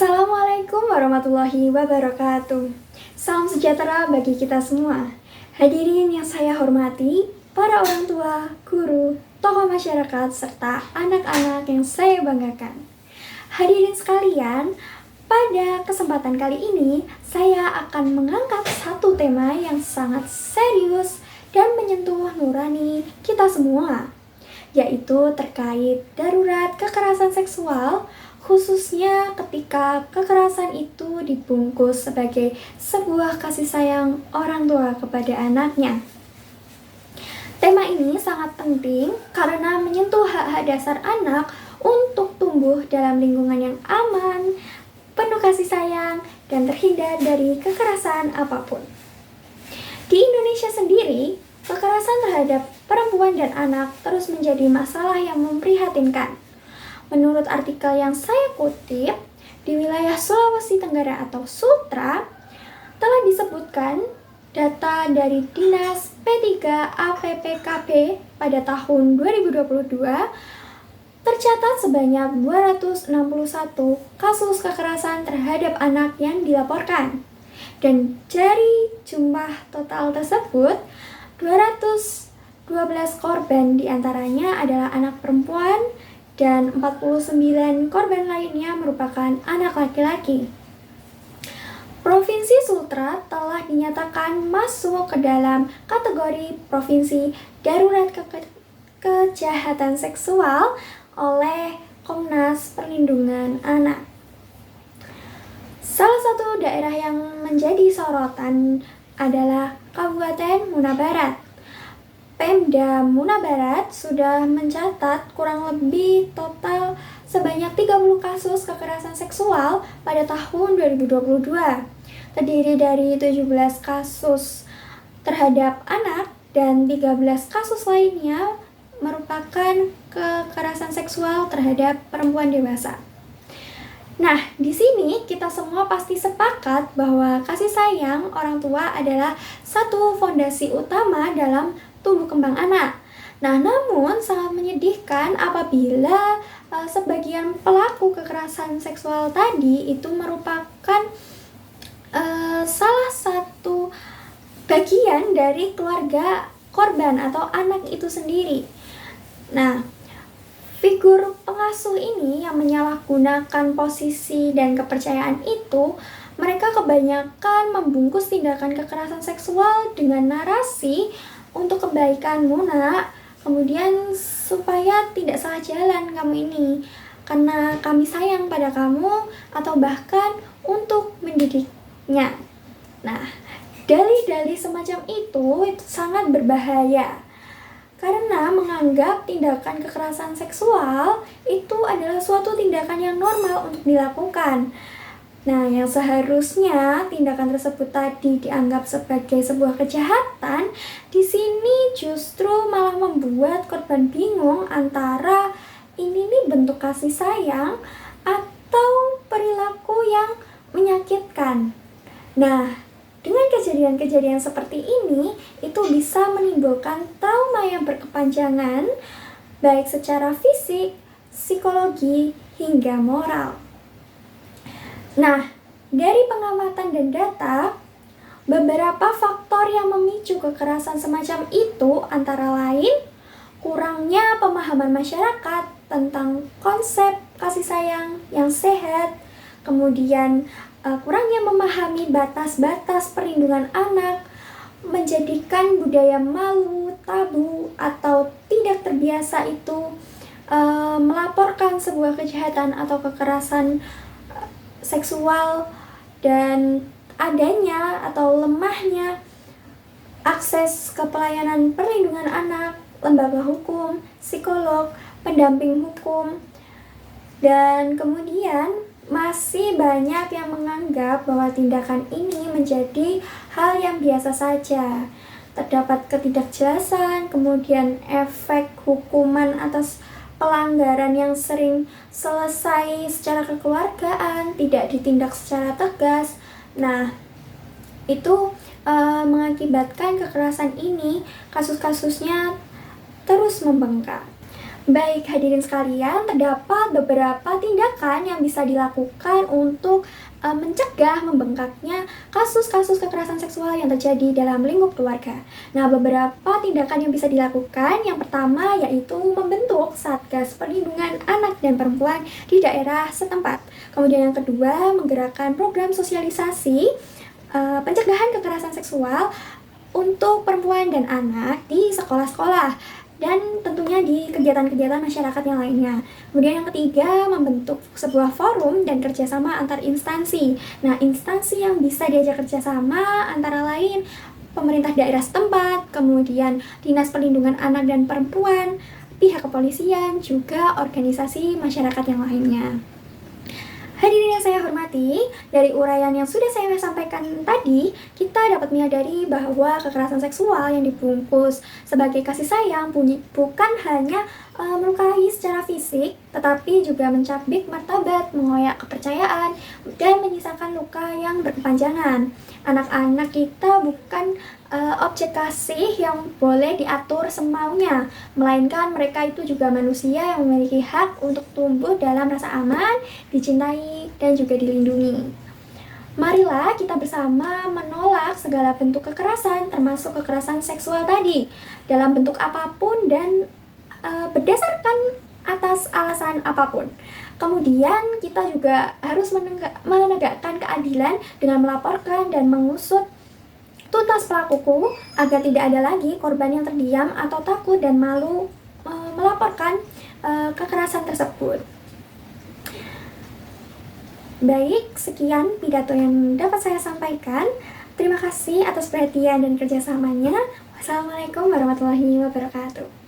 Assalamualaikum warahmatullahi wabarakatuh. Salam sejahtera bagi kita semua. Hadirin yang saya hormati, para orang tua, guru, tokoh masyarakat, serta anak-anak yang saya banggakan. Hadirin sekalian, pada kesempatan kali ini saya akan mengangkat satu tema yang sangat serius dan menyentuh nurani kita semua, yaitu terkait darurat kekerasan seksual, khususnya ketika kekerasan itu dibungkus sebagai sebuah kasih sayang orang tua kepada anaknya. Tema ini sangat penting karena menyentuh hak-hak dasar anak untuk tumbuh dalam lingkungan yang aman, penuh kasih sayang, dan terhindar dari kekerasan apapun. Di Indonesia sendiri, kekerasan terhadap perempuan dan anak terus menjadi masalah yang memprihatinkan. Menurut artikel yang saya kutip, di wilayah Sulawesi Tenggara atau Sutra, telah disebutkan data dari Dinas P3APPKB pada tahun 2022 tercatat sebanyak 261 kasus kekerasan terhadap anak yang dilaporkan. Dan dari jumlah total tersebut, 212 korban diantaranya adalah anak perempuan dan 49 korban lainnya merupakan anak laki-laki. Provinsi Sutra telah dinyatakan masuk ke dalam kategori provinsi darurat kejahatan seksual oleh Komnas Perlindungan Anak. Salah satu daerah yang menjadi sorotan adalah Kabupaten Muna Barat. Pemda Muna Barat sudah mencatat kurang lebih total sebanyak 30 kasus kekerasan seksual pada tahun 2022. Terdiri dari 17 kasus terhadap anak dan 13 kasus lainnya merupakan kekerasan seksual terhadap perempuan dewasa. Nah, di sini kita semua pasti sepakat bahwa kasih sayang orang tua adalah satu fondasi utama dalam tumbuh kembang anak. Nah, namun sangat menyedihkan apabila sebagian pelaku kekerasan seksual tadi itu merupakan salah satu bagian dari keluarga korban atau anak itu sendiri. Nah, figur pengasuh ini yang menyalahgunakan posisi dan kepercayaan itu, mereka kebanyakan membungkus tindakan kekerasan seksual dengan narasi untuk kebaikan Muna, kemudian supaya tidak salah jalan kamu ini, karena kami sayang pada kamu, atau bahkan untuk mendidiknya. Nah, dalih-dalih semacam itu sangat berbahaya, karena menganggap tindakan kekerasan seksual itu adalah suatu tindakan yang normal untuk dilakukan. Nah, yang seharusnya tindakan tersebut tadi dianggap sebagai sebuah kejahatan, di sini justru malah membuat korban bingung antara ini nih bentuk kasih sayang atau perilaku yang menyakitkan. Nah, dengan kejadian-kejadian seperti ini, itu bisa menimbulkan trauma yang berkepanjangan, baik secara fisik, psikologi, hingga moral. Nah, dari pengamatan dan data, beberapa faktor yang memicu kekerasan semacam itu antara lain kurangnya pemahaman masyarakat tentang konsep kasih sayang yang sehat, kemudian kurangnya memahami batas-batas perlindungan anak, menjadikan budaya malu, tabu, atau tidak terbiasa itu melaporkan sebuah kejahatan atau kekerasan seksual, dan adanya atau lemahnya akses ke pelayanan perlindungan anak, lembaga hukum, psikolog, pendamping hukum, dan kemudian masih banyak yang menganggap bahwa tindakan ini menjadi hal yang biasa saja. Terdapat ketidakjelasan, kemudian efek hukuman atas pelanggaran yang sering selesai secara kekeluargaan, tidak ditindak secara tegas. Nah, itu mengakibatkan kekerasan ini kasus-kasusnya terus membengkak. Baik, hadirin sekalian, terdapat beberapa tindakan yang bisa dilakukan untuk mencegah membengkaknya kasus-kasus kekerasan seksual yang terjadi dalam lingkup keluarga. Nah, beberapa tindakan yang bisa dilakukan, yang pertama yaitu membentuk Satgas Perlindungan Anak dan Perempuan di daerah setempat. Kemudian yang kedua, menggerakkan program sosialisasi pencegahan kekerasan seksual untuk perempuan dan anak di sekolah-sekolah dan tentunya di kegiatan-kegiatan masyarakat yang lainnya. Kemudian yang ketiga, membentuk sebuah forum dan kerjasama antar instansi. Nah, instansi yang bisa diajak kerjasama antara lain pemerintah daerah setempat, kemudian Dinas Perlindungan Anak dan Perempuan, pihak kepolisian, juga organisasi masyarakat yang lainnya. Hadirin yang saya hormati, dari uraian yang sudah saya sampaikan tadi, kita dapat menyadari bahwa kekerasan seksual yang dibungkus sebagai kasih sayang bukan hanya melukai secara fisik, tetapi juga mencabik martabat, mengoyak kepercayaan, dan menyisakan luka yang berkepanjangan. Anak-anak kita bukan objek kasih yang boleh diatur semaunya, melainkan mereka itu juga manusia yang memiliki hak untuk tumbuh dalam rasa aman, dicintai, dan juga dilindungi. Marilah kita bersama menolak segala bentuk kekerasan, termasuk kekerasan seksual tadi, dalam bentuk apapun dan berdasarkan atas alasan apapun. Kemudian kita juga harus menegakkan keadilan dengan melaporkan dan mengusut tuntas pelakuku agar tidak ada lagi korban yang terdiam atau takut dan malu melaporkan kekerasan tersebut. Baik, sekian pidato yang dapat saya sampaikan. Terima kasih atas perhatian dan kerjasamanya. Wassalamualaikum warahmatullahi wabarakatuh.